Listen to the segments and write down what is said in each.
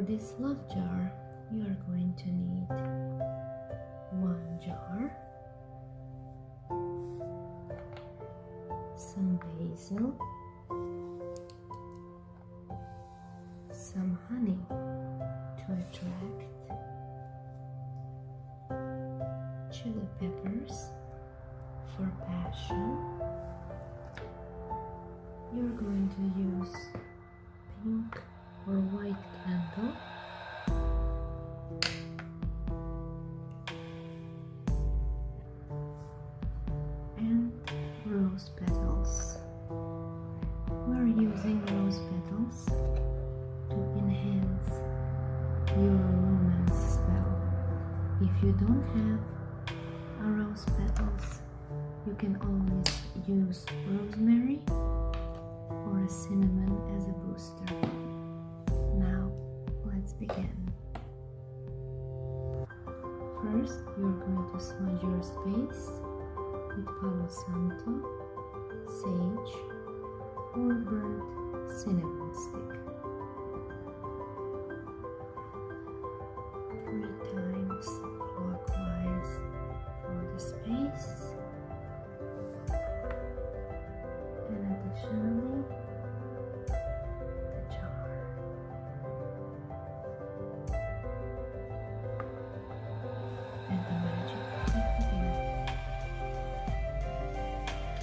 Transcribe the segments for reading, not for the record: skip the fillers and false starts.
this love jar, you are going to need 1 jar, some basil, some honey to attract, chili peppers for passion. You're going to use pink or white candle, and rose petals. We're using rose petals to enhance your romance spell. If you don't have a rose petals, you can always use rosemary or a cinnamon as a booster. Now, let's begin. First, you're going to smudge your space with Palo Santo, sage, or burnt cinnamon stick. 3 times clockwise for the space, and additionally the jar. And the magic will begin.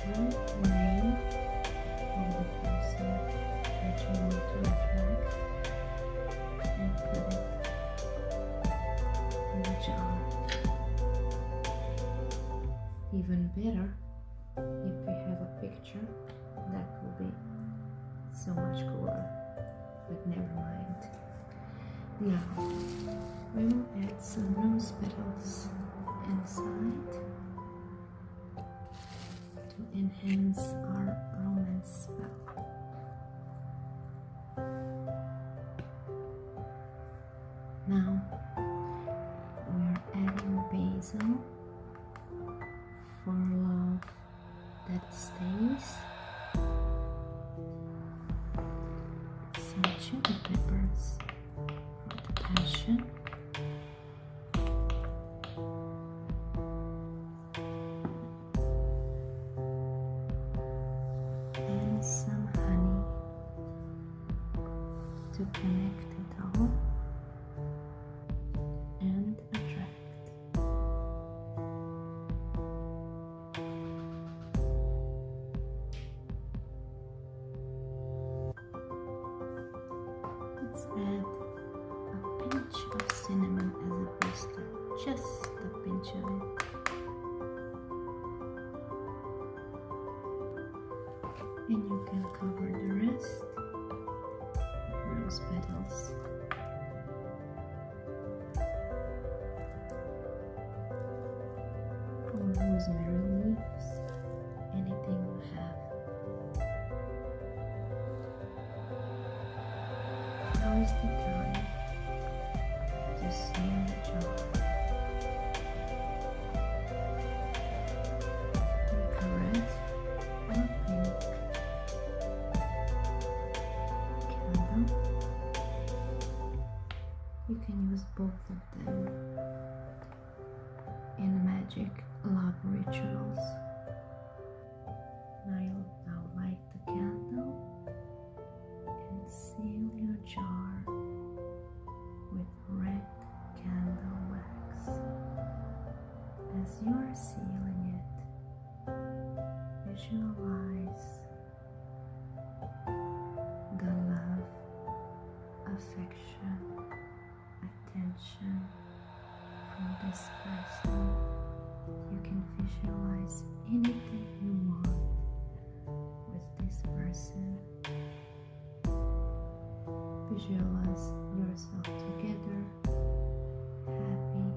Write the name of the person that you want to attract and put it in the jar. Even better, if we have a picture, that will be so much cooler, but never mind. Now, we will add some rose petals inside to enhance our romance spell. Now, we are adding basil for love that stays, some chili peppers for the passion, and some honey to connect it all and attract. Let's add a pinch of cinnamon as a booster, just a pinch of it. And you can cover the rest with rose petals. Or rosemary leaves, anything you have. Now is the time to seal the jar. Take a red or pink candle. You can use both of them in magic love rituals. Now light the candle and seal your jar with red candle wax. As you are sealing it, visualize the love, affection, attention from this person. You can visualize anything you want with this person. Visualize yourself together, happy,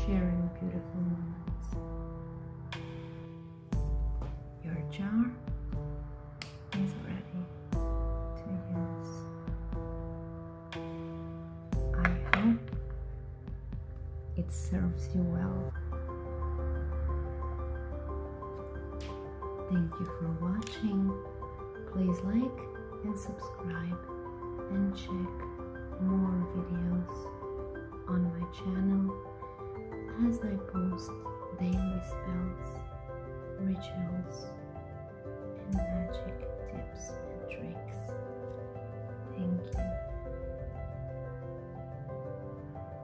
sharing beautiful moments. Your jar is ready to use. I hope it serves you well. Thank you for watching. Please like and subscribe, and check more videos